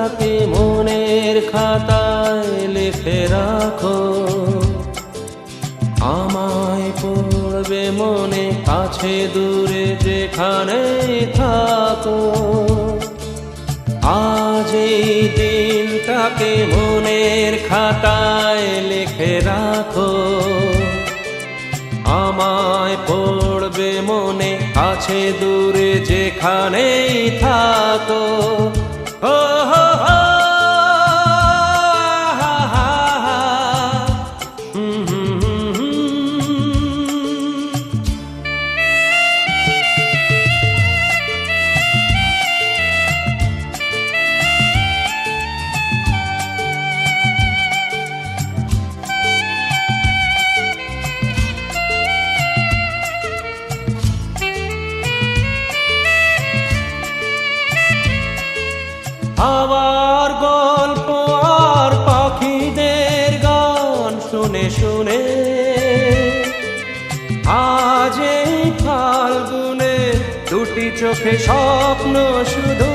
দিনটাকে মনের খাতায় লিখে রাখো, আমায় পড়বে মনে কাছে দূরে যেখানে থাকো। আজ এই দিনটাকে মনের খাতায় লিখে রাখো, আমায় পড়বে মনে কাছে দূরে যেখানেই থাকো। ও হো হো, হা হা হা, হুম হুম হুম হুম। আবার গল্প আর পাখিদের গান শুনে শুনে আজ এই ফাল্গুনে দুটি চোখে স্বপ্ন শুধু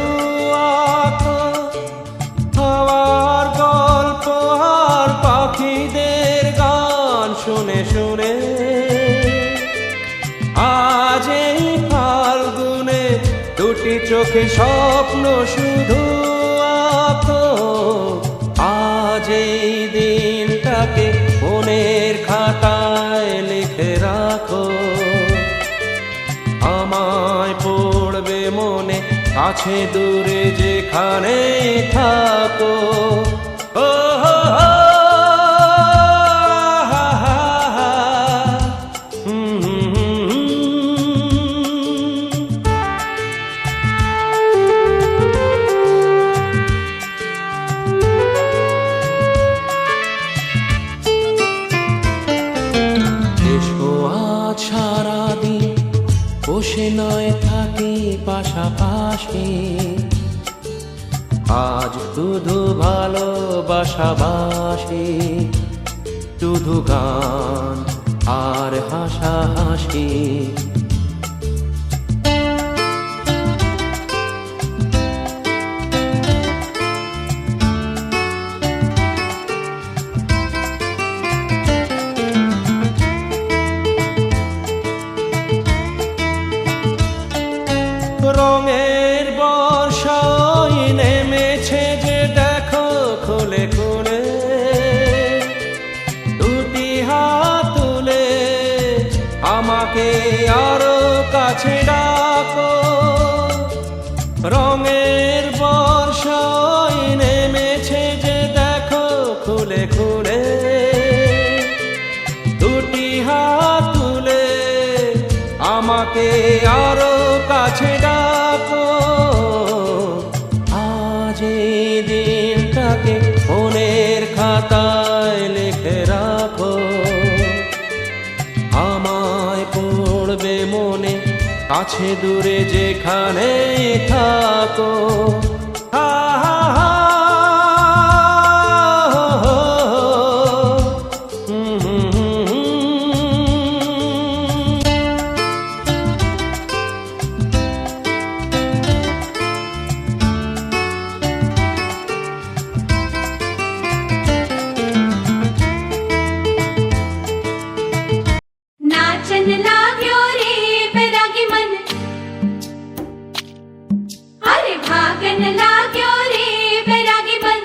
আঁকো। আবার গল্প আর পাখিদের গান শুনে শুনে আজ এই ফাল্গুনে দুটি চোখে স্বপ্ন শুধু আঁকো। আজ এই দিনটাকে মনের খাতায় লিখে রাখো, আমায় পড়বে মনে কাছে দূরে যেখানে থাকো। ও হো হো, হা হা হা, হুম হুম হুম হুম। এসো আজ সারাদিন বসে নয় থাকি পাশাপাশি, আজ শুধু ভালোবাসাবাসি, শুধু গান আর হাসাহাসি। রঙের বর্ষায় নেমেছে যে দেখো খুলে খুলে, দুটি হাত তুলে আমাকে আরো কাছে ডাকো। রঙের বর্ষায় নেমেছে যে দেখো খুলে খুলে, দুটি হাত তুলে আমাকে আরো কাছে ডাকো। আজ এই দিনটাকে মনের খাতায় লিখে রাখো, আমায় পড়বে মনে কাছে দূরে যেখানে থাকো। হা হা হা, হো হো হো, হুম হুম হুম হুম। नाचन लाग्यो रे बैरागी मन, अरे भागन लाग्यो रे बैरागी मन।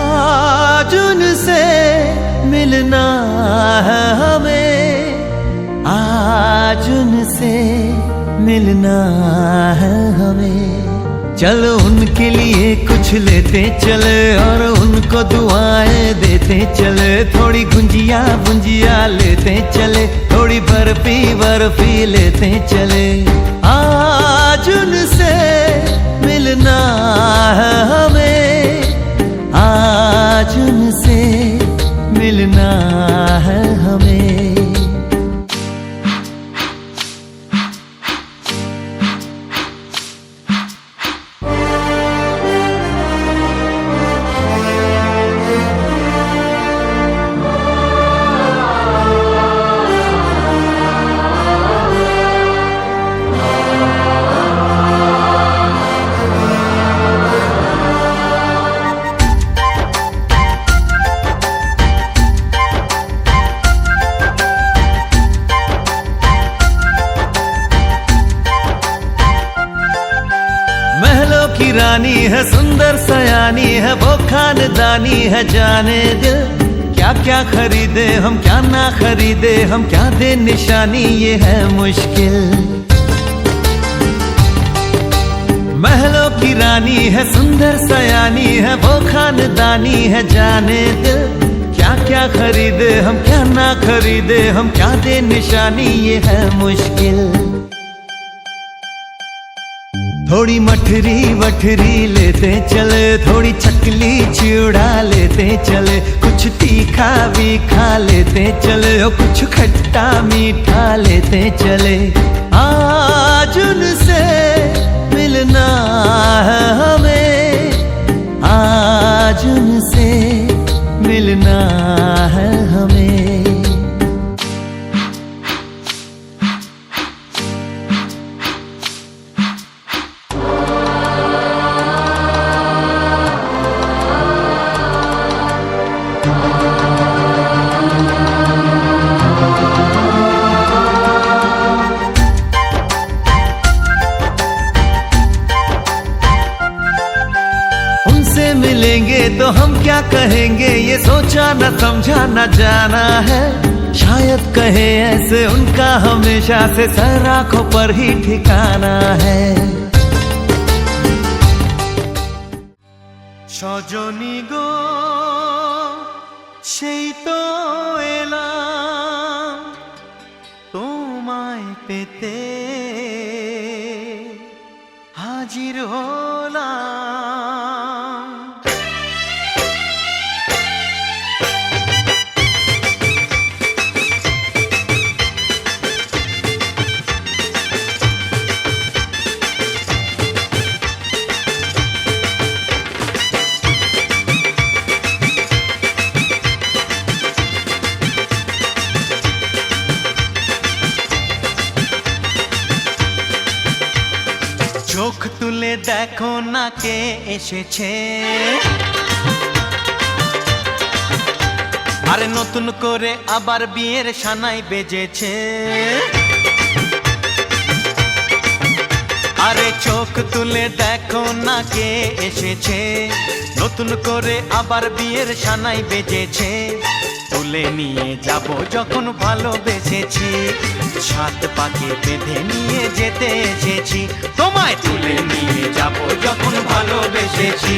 आज उनसे मिलना है हमें, आज उनसे मिलना है हमें। चलो उनके लिए कुछ लेते चले और उनको दुआएं देते चले। थोड़ी गुंजिया बुंजिया लेते चले, थोड़ी बर्फी बर्फी लेते चले। आज उनसे मिलना है हमें, आज उनसे मिलना है हमें। रानी है, सुंदर सयानी है, वो खानदानी है, जाने दिल क्या क्या खरीदे हम, क्या ना खरीदे हम, क्या दे निशानी, ये है मुश्किल। महलों की रानी है, सुंदर सयानी है, वो खानदानी है, जाने दिल क्या क्या खरीदे हम, क्या ना खरीदे हम, क्या दे निशानी, ये है मुश्किल। थोड़ी मठरी वठरी लेते चले, थोड़ी चकली चिड़ा लेते चले, कुछ तीखा भी खा लेते चले, और कुछ खट्टा मीठा लेते चले। आज उनसे मिलना है हमें, आज उनसे मिलना है हमें। उनसे मिलेंगे तो हम क्या कहेंगे, ये सोचा न समझा न जाना है। शायद कहे ऐसे उनका हमेशा से सर आंखों पर ही ठिकाना है। সজনী গো সেই তো এলাম তোমায় পেতে, হাজির হলাম। চোখ তুলে দেখো না কে এসেছে, আরে নতুন করে আবার বিয়ের সানাই বেজেছে। আরে চোখ তুলে দেখো না কে এসেছে, নতুন করে আবার বিয়ের সানাই বেজেছে। তুলে নিয়ে যাব যখন ভালোবেসেছি, সাত পাকে বেঁধে নিয়ে যেতে এসেছি। তোমায় তুলে নিয়ে যাব যখন ভালোবেসেছি,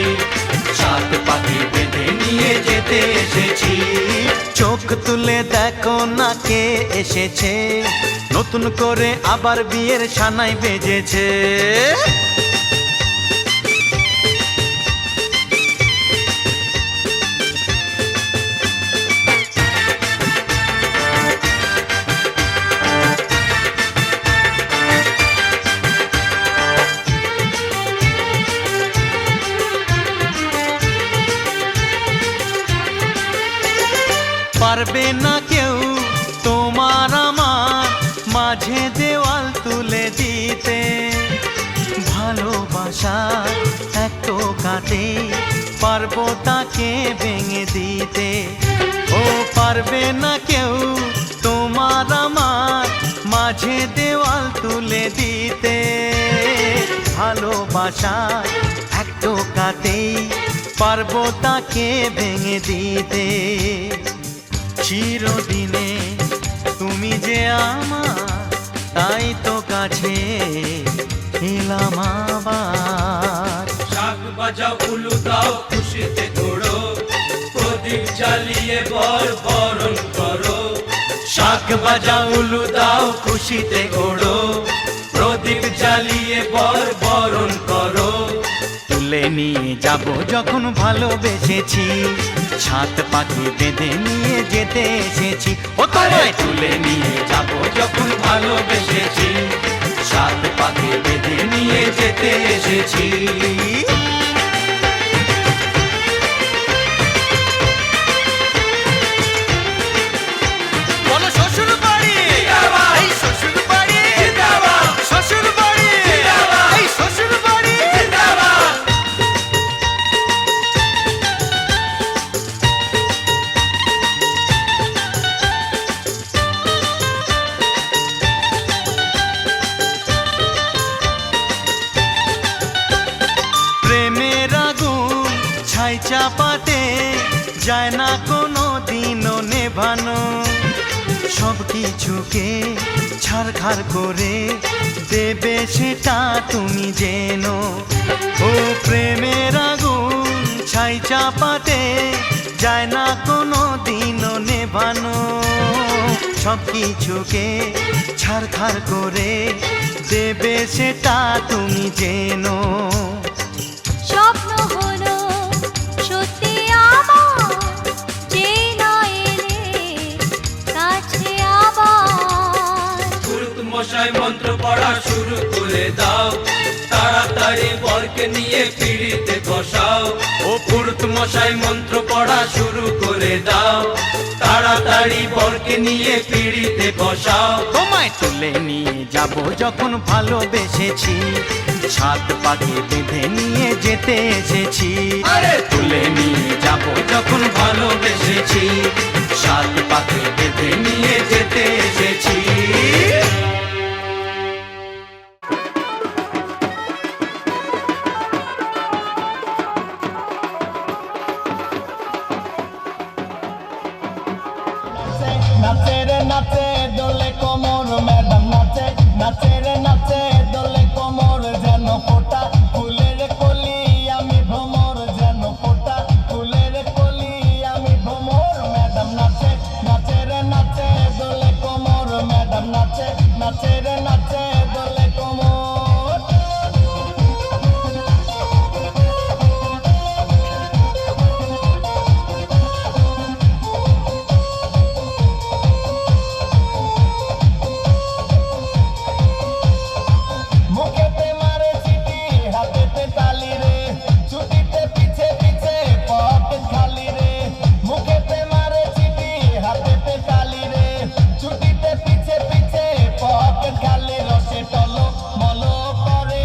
সাত পাকে বেঁধে নিয়ে যেতে এসেছি। চোখ তুলে দেখো না কে এসেছে, নতুন করে আবার বিয়ের সানাই বেজেছে। পারবে না কেউ তোমার আমার মাঝে দেওয়াল তুলে দিতে, ভালোবাসা এক টোকাতে পারবো তাকে ভেঙে দিতে। ও পারবে না কেউ তোমার আমার মাঝে দেওয়াল তুলে দিতে, ভালোবাসা এক টোকাতেই পারবো তাকে ভেঙে দিতে। চিরদিনে তুমি যে আমার, তাই তো কাছে এলাম আবার। শাক বাজাও উলু দাও খুশিতে ঘোড়ো, প্রদীপ জ্বালিয়ে বর বরণ করো। শাক বাজাও উলু দাও খুশিতে ওড়ো, প্রদীপ জ্বালিয়ে বর বরণ করো। তুলে নিয়ে যাব যখন ভালোবেসেছি, সাত পাখি বেঁধে নিয়ে যেতে এসেছি। ও তোমায় তুলে নিয়ে যাব যখন ভালোবেসেছি, সাত পাকে বেঁধে নিয়ে যেতে এসেছি। বলো শ্বশুর বাড়ি, এই শ্বশুর বাড়ি, শ্বশুর বাড়ি, এই শ্বশুর বাড়ি। চাপাতে যায় না কোনো দিনও নেভানো, সব কিছুকে ছারখার করে দেবে সেটা তুমি জেনো। ও প্রেমের আগুন ছাই চাপাতে যায় না কোনো দিনও নেভানো, সব কিছুকে ছারখার করে দেবে সেটা তুমি জেনো। স্বপ্ন হলো সত্যি আমার, যে না এলে কাছে আবার। পুরুত মশাই মন্ত্র পড়া শুরু করে দাও, তাড়াতাড়ি বরকে নিয়ে পিড়িতে বসাও। ও পুরুত মশাই মন্ত্র পড়া শুরু করে দাও, তাড়াতাড়ি বরকে নিয়ে পিড়িতে বসাও। তোমায় তুলে নিয়ে যাব যখন ভালোবেসেছি, সাত পাকে বেঁধে নিয়ে যেতে এসেছি। আরে তুলে নিয়ে যাব যখন ভালোবেসেছি, সাত পাকে বেঁধে নিয়ে যেতে এসেছি। নাচে রে নাচে দোলে কোমর ম্যাডাম নাচে, নাচে রে নাচে দোলে কোমর যেন ফোটা ফুলের কলি আমি ভ্রমর, যেন ফোটা ফুলের কলি আমি ভ্রমর। ম্যাডাম নাচে, নাচে রে নাচে দোলে কোমর ম্যাডাম নাচে, নাচে রে নাচে দোলে কোমর। মুখেতে মারে চিঠি হাতেতে তালি রে, ছুটিতে পিছে পিছে পকেট খালি রে। মুখেতে মারে চিঠি হাতেতে তালি রে, ছুটিতে পিছে পিছে পকেট খালি। রসে টলো মলো করে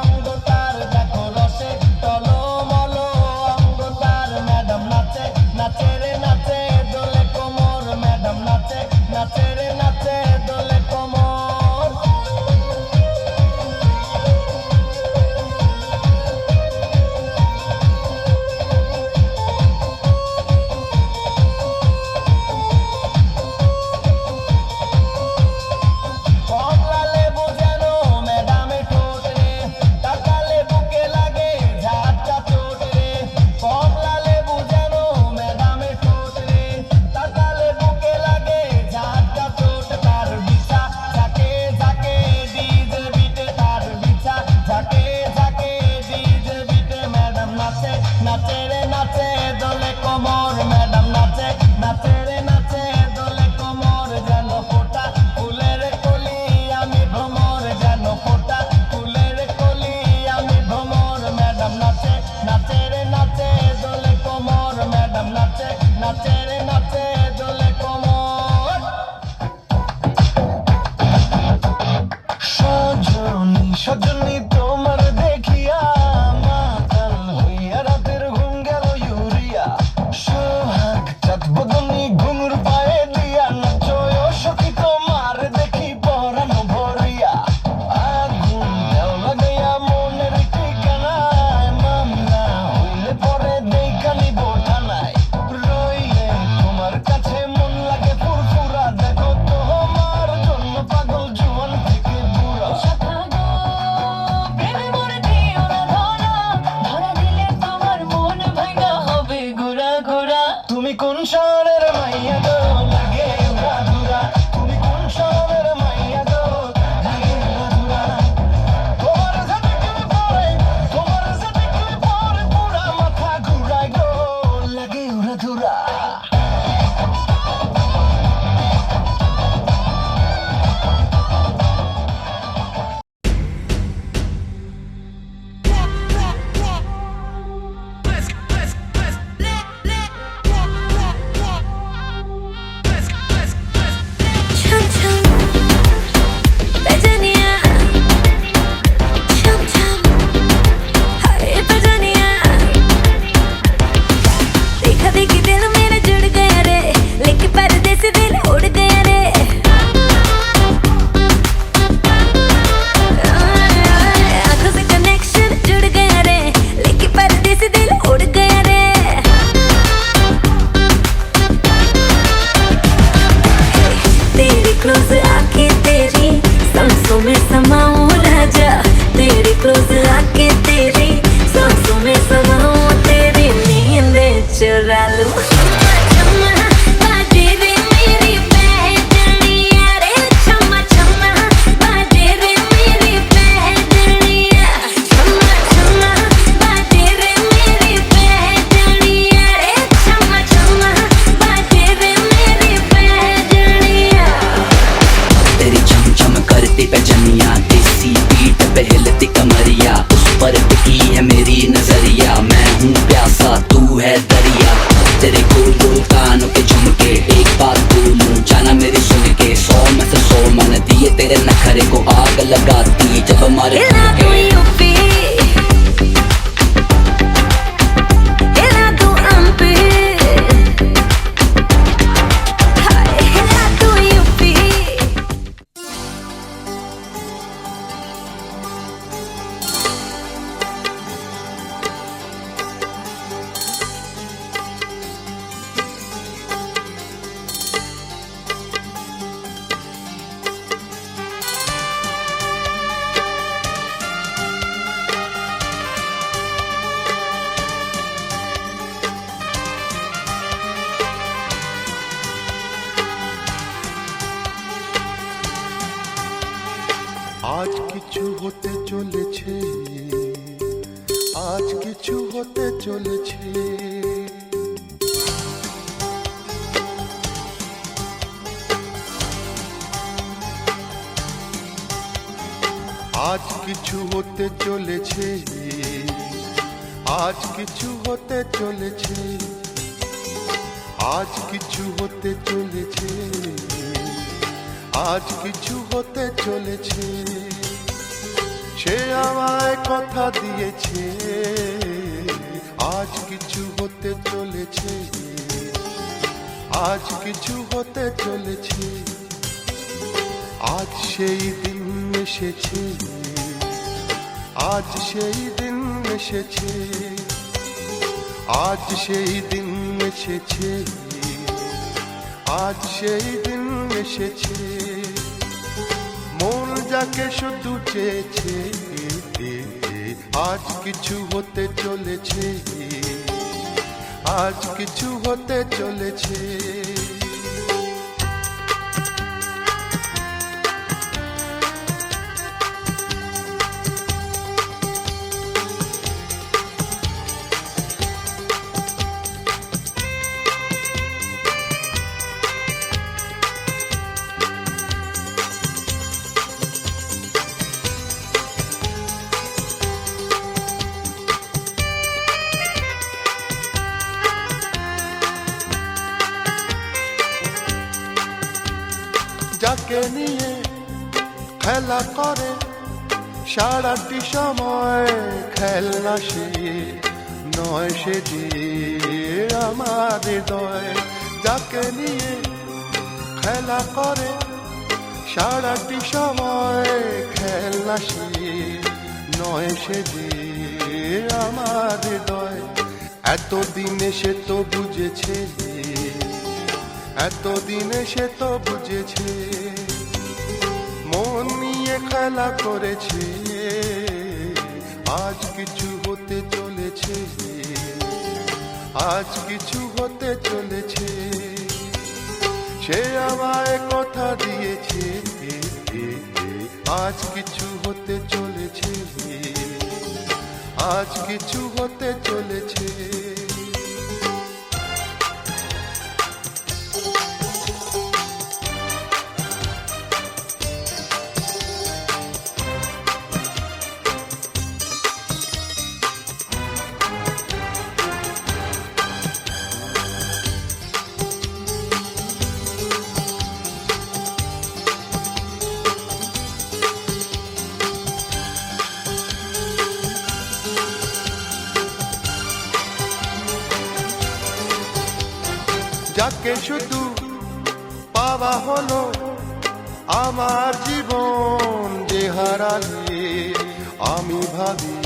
অঙ্গ তার দেখো, রসে টলো মলো অঙ্গ তার। ম্যাডাম নাচে, নাচে রে নাচে দোলে কোমর ম্যাডাম নাচে, নাচে রে নাচে দোলে কোমর। কমলা লেবু যেন ম্যাডামে ঠোঁট রে, তাকালে বুকে লাগে ঝাপটা চোট রে। কমলা লেবু যেন ম্যাডামে ঠোঁট রে, তাকালে বুকে লাগে ঝাপটা চোট। তার বিছা ঝাঁকে ঝাঁকে ডিজে বিটে, তার বিছা ঝাঁকে ঝাঁকে ডিজে বিটে। ম্যাডাম নাচে, নাচে রে নাচে দোলে কোমর ম্যাডাম নাচে, নাচে রে নাচে দোলে কোমর যেন ফোটা ফুলের কলি আমি ভ্রমর, যেন ফোটা ফুলের কলি আমি ভ্রমর। ম্যাডাম নাচে, নাচে রে নাচে দোলে কোমর ম্যাডাম নাচে, নাচে রে নাচে দোলে কোমর। সজনী সজনী তোমার দেখিয়া মাতাল হইয়া রাতের ঘুম গেল ইউরিয়া। সোহাগ চাঁদ বদনী ঘুঙুর পায়ে দিয়া নাচো ও সখী তোমার দেখি পরানো ভরিয়া। আগুন দেও লাগাইয়া মনের ঠিকানায়, মামলা হইলে পরে দেখা নিব থানায়। রইলে তোমার কাছে মন লাগে ফুরফুরা, দেখো তোমার জন্য পাগল জুয়ান থেকে বুড়া। আজ কিছু হতে চলেছে, আজ কিছু হতে চলেছে। আজ কিছু হতে চলেছে, আজ কিছু হতে চলেছে, আজ কিছু হতে চলেছে, আজ কিছু হতে চলেছে। সে আমায় কথা দিয়েছে, আজ কিছু হতে চলেছে, আজ কিছু হতে চলেছে। আজ সেই দিন এসেছে, আজ সেই দিন এসেছে, আজ সেই দিন এসেছে, আজ সেই দিন এসেছে। মন যাকে শুধু চেয়েছে, আজ কিছু হতে চলেছে, আজ কিছু হতে চলেছে। যাকে নিয়ে খেলা করে সারাটি সময়, খেলনা সে নয়, সে যে আমার হৃদয়। যাকে নিয়ে খেলা করে সারাটি সময়, খেলনা সে নয়, সে যে আমার হৃদয়। এতদিনে সে তো বুঝেছে, এতদিনে সে তো বুঝেছে, মন নিয়ে খেলা করেছে, আজ কিছু হতে চলেছে, আজ কিছু হতে চলেছে। সে আমায় কথা দিয়েছে, আজ কিছু হতে চলেছে, আজ কিছু হতে চলেছে। যাকে শুধু পাওয়া হলো আমার জীবন, যে হারালে আমি ভাবি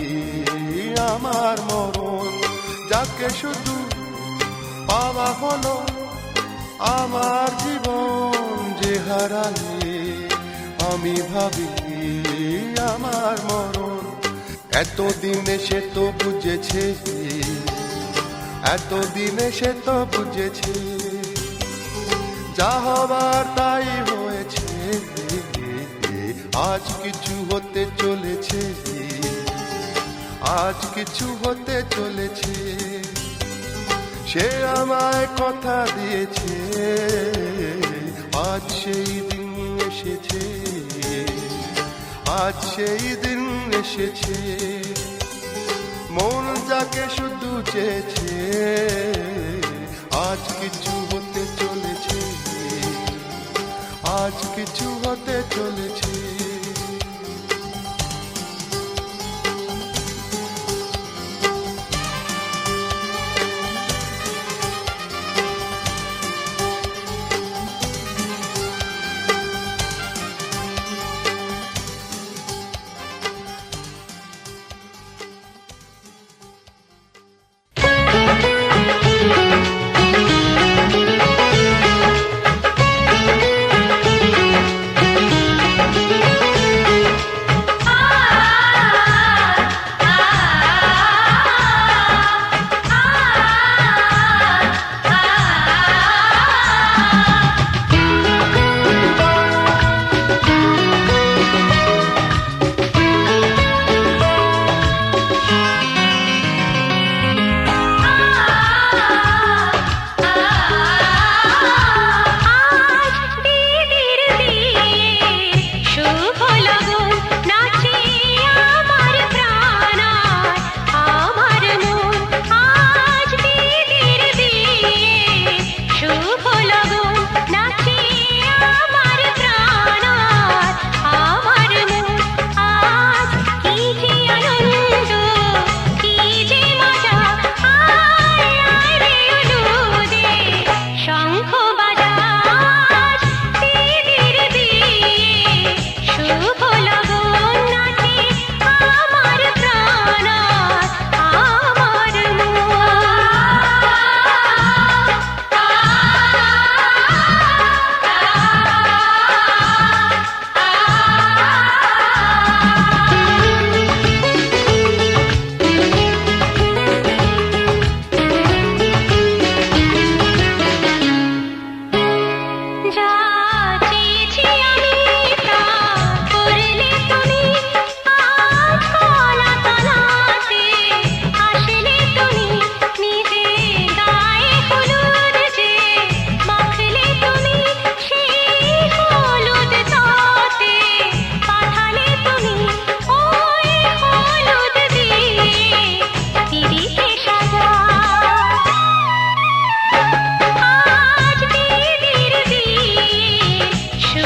আমার মরণ। যাকে শুধু পাওয়া হলো আমার জীবন, যে হারালে আমি ভাবি আমার মরণ। এতদিনে সে তো বুঝেছে, এতদিনে সে তো বুঝেছে, যা হবার তাই হয়েছে, আজ কিছু হতে চলেছে, আজ কিছু হতে চলেছে। সে আমায় কথা দিয়েছে, আজ সেই দিন এসেছে, আজ সেই দিন এসেছে। মন যাকে শুধু চেয়েছে, আজ কিছু হতে চলেছে, আজ কিছু হতে চলেছে।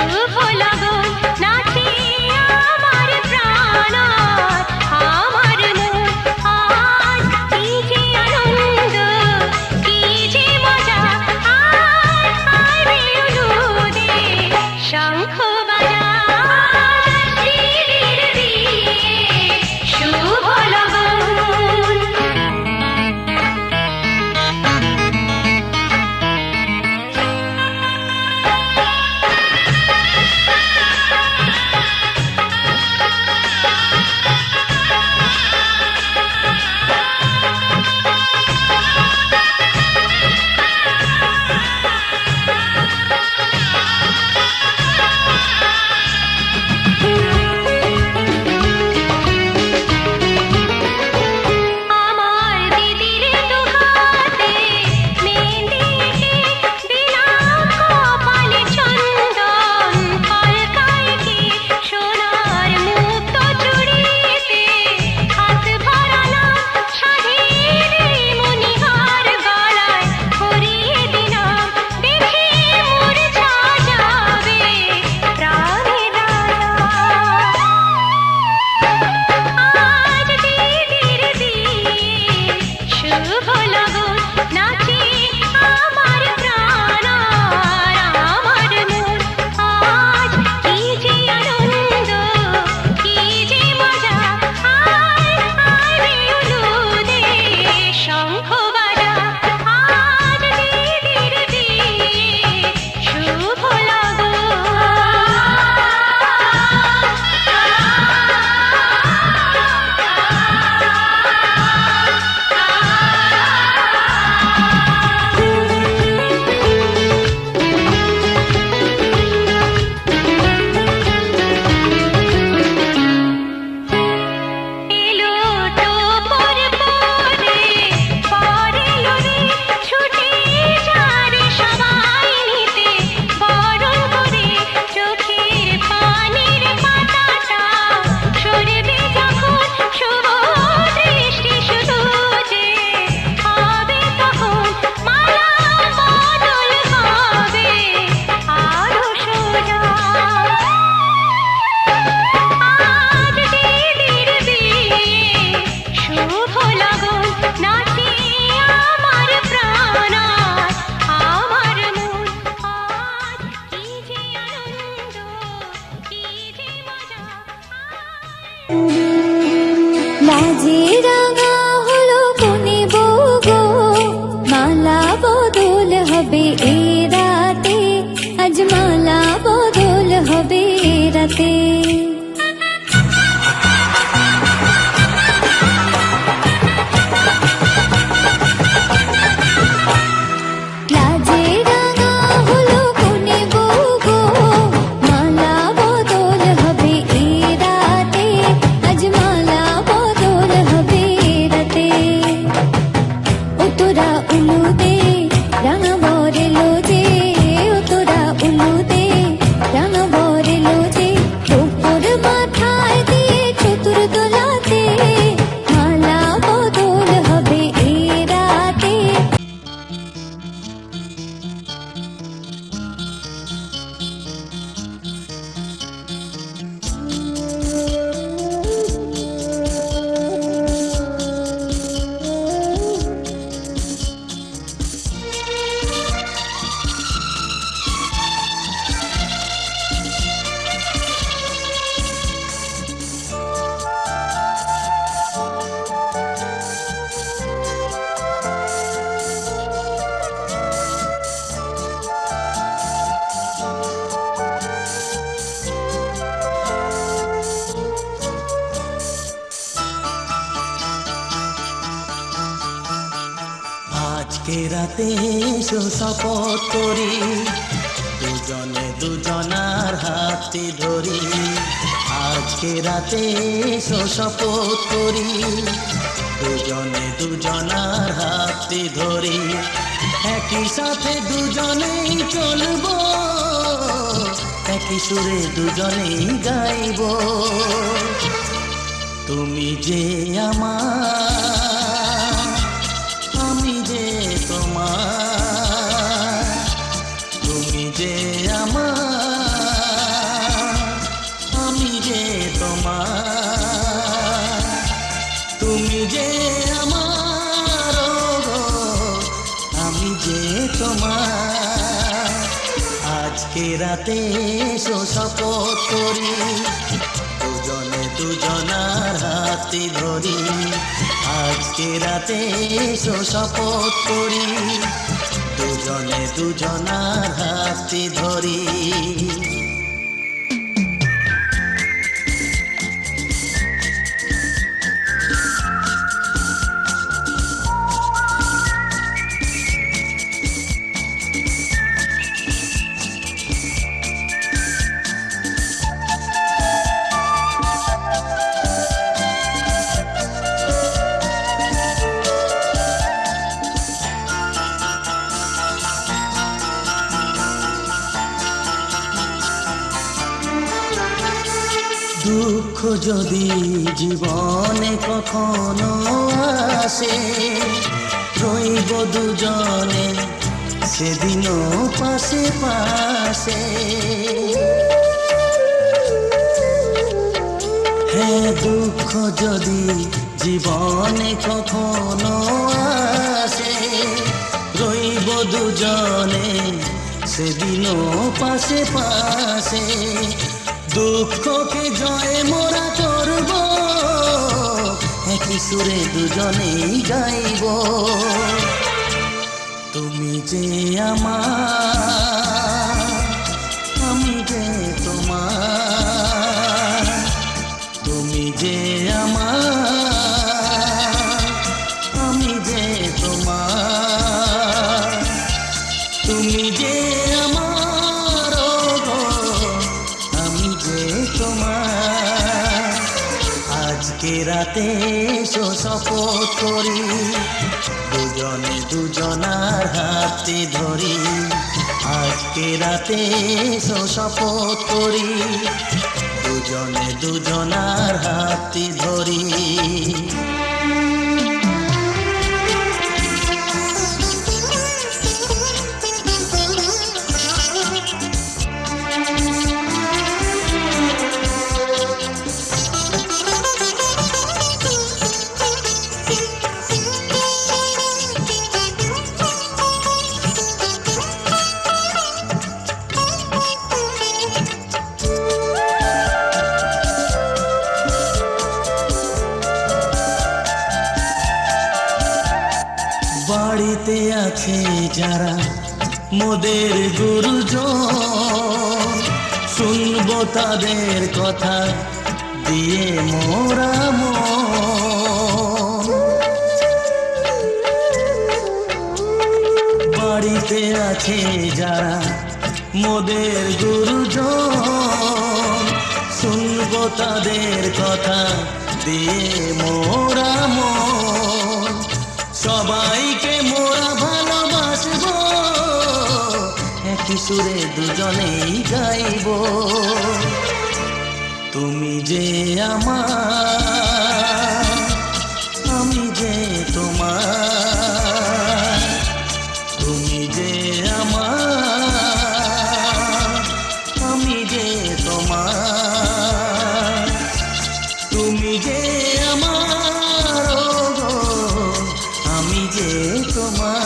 শুভ লগন নাচে আমার প্রাণ আমার মন আজ কি যে আনন্দ কি যে মজা আয় আয় রে উলুদে শঙ্খ বাজা শিরির দিয়ে শুভ লগন আমার দিদির দুহাতে মেহেন্দি এঁকে দিলাম কপালে চন্দন কলকায় কি সোনার মুক্ত চুড়িতে হাত ভরালাম শাড়ির মণিহার গলায় পরিয়ে দিলাম দেখে মূর্ছা যাবে প্রাণের রাজা আজ দিদির দিয়ে শুভ লগন নাচে আমার প্রাণ আমার মন আজ কি যে আনন্দ কি যে মজা আয় আয় রে উলুদে শঙ্খ বাজা আজ দিদির দিয়ে শুভ লগন এলো টোপর পরে পরেলো রে ছুটে যারে সবাই নিতে বরণ করে চোখের পানির পাতাটা সরবে যখন শুভ দৃষ্টি শুধু যে হবে তখন মালা বদল হবে আরো সোজা আজ দিদির দিয়ে শুভ লগন নাচে আমার প্রাণ আমার মন আজ কি যে আনন্দ কি যে মজা লাজে রাঙা হলো কোনে বউ গো মালা বদল হবে এ রাতে আজ মালা বদল হবে এ রাতে লাজে রাঙা হলো কোনে বউ গো মালা বদল হবে এ রাতে আজ মালা বদল হবে এ রাতে ও তোরা উলুদে রাঙা বরেলো যে ও তোরা উলুদে রাঙা বরেলো যে টোপর মাথায় দিয়ে চতুর দোলাতে মালা বদল হবে এ রাতে আজকে রাতে এসো শপথ করি দুজনে দুজনার হাতে ধরি আজকে রাতে এসো শপথ করি দুজনে দুজনার হাতে ধরি একই সাথে দুজনেই চলবো একই সুরে দুজনেই গাইবো তুমি যে আমার আমি যে তোমার তুমি যে আমার আজকে রাতে এসো শপথ করি, দুজনে দুজনার হাতে ধরি। আজকে রাতে এসো শপথ করি, দুজনে দুজনার হাতে ধরি। দুঃখ যদি জীবনে কখনো আসে, রইব দুজনে সেদিনও পাশে পাশে। হ্যাঁ, দুঃখ যদি জীবনে কখনো আসে, রইব দুজনে সেদিনও পাশে পাশে। দুঃখকে জয় মোরা করব, একই সুরে দুজনেই গাইব। তুমি যে আমার, আমি যে তোমার। তুমি যে আমার, আমি যে তোমার। তুমি যে আমার, গো আমি যে তোমার। আজকে রাতে এসো শপথ করি, দুজনে দুজনার হাতে ধরি। আজকে রাতে এসো শপথ করি, দুজনে দুজনার হাতে ধরি। বাড়িতে আছে যারা মোদের গুরুজন, শুনবো তাদের কথা দিয়ে মোরা মন। বাড়িতে আছে যারা মোদের গুরুজন, শুনবো তাদের কথা দিয়ে মোরা মন। সবাইকে মোরা ভালোবাসবো, একই সুরে দুজনেই গাইব। তুমি যে আমার, আমি যে তোমার। তুমি যে আমার, আমি যে তোমার। তুমি যে আমার, গো আমি যে তোমার।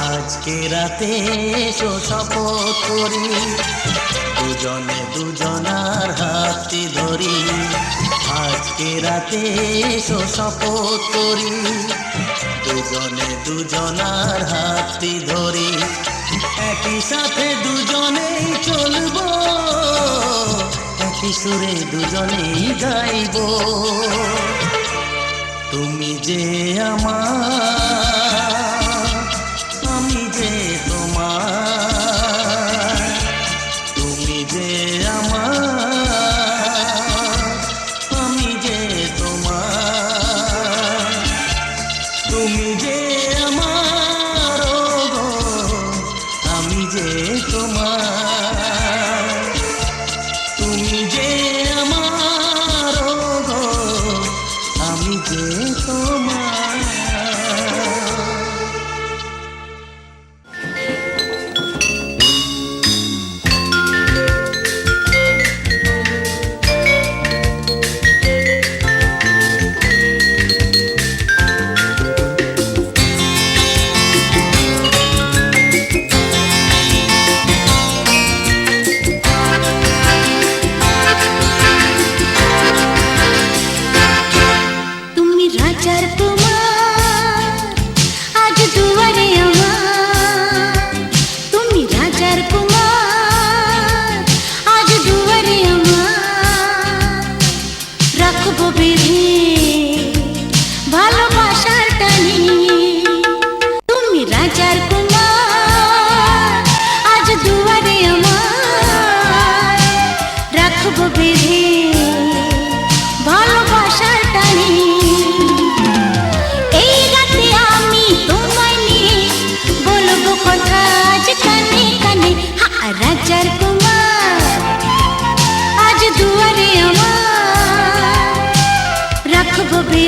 আজকে রাতে এসো শপথ করি, দুজনে দুজনার হাতে ধরি। আজকে রাতে এসো শপথ করি, দুজনে দুজনার হাতে ধরি। একই সাথে দুজনেই চলবো, একই সুরে দুজনেই গাইব। তুমি যে আমার, আমি যে তোমার। তুমি যে আমার, আমি যে তোমার। তুমি যে আমার, গো আমি যে তোমার। তুমি যে আমার, গো আমি যে তোমার।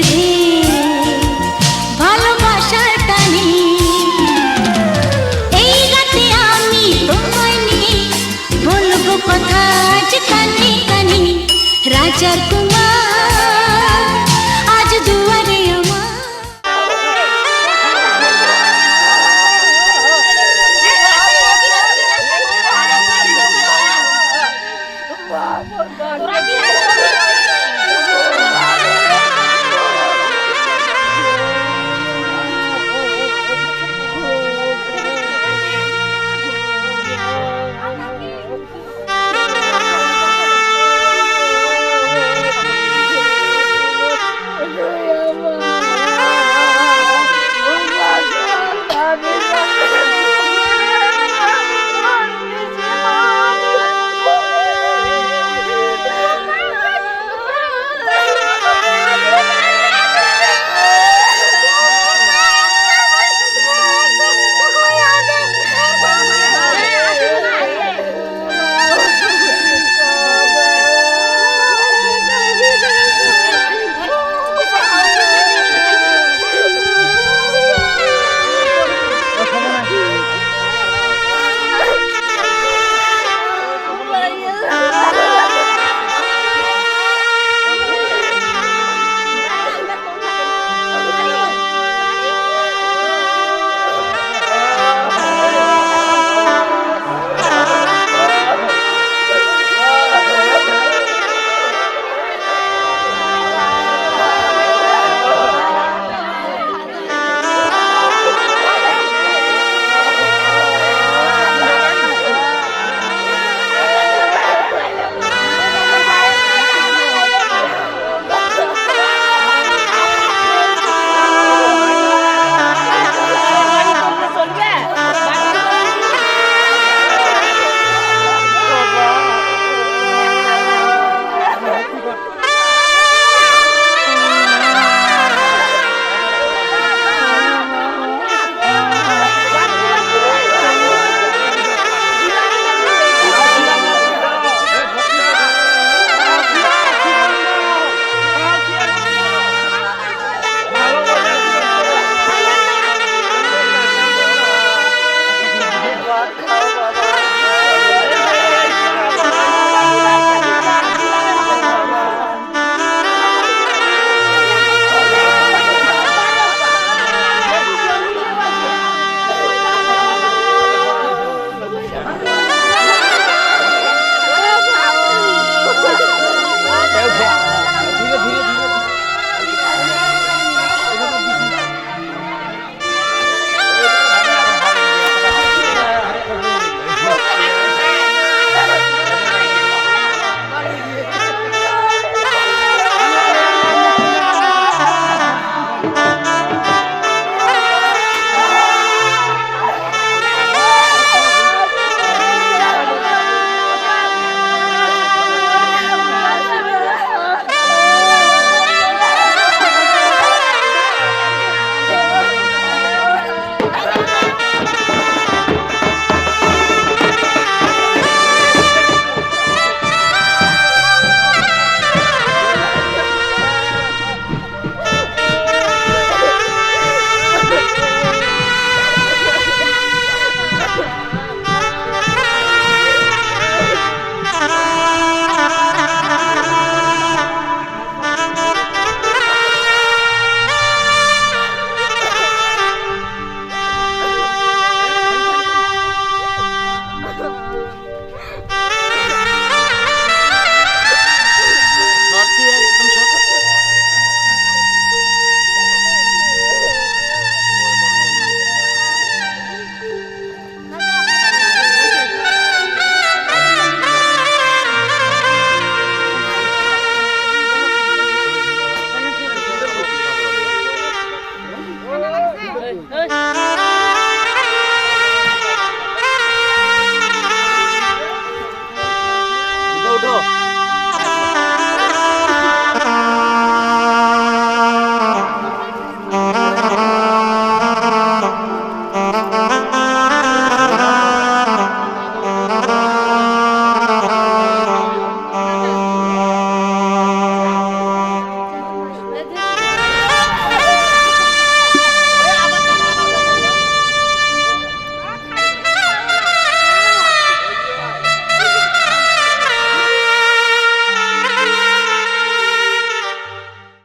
বেঁধে ভালোবাসার টানে এই রাতে আমি তোমায় নিয়ে বলবো কথা আজ কানে কানে রাজার কুমার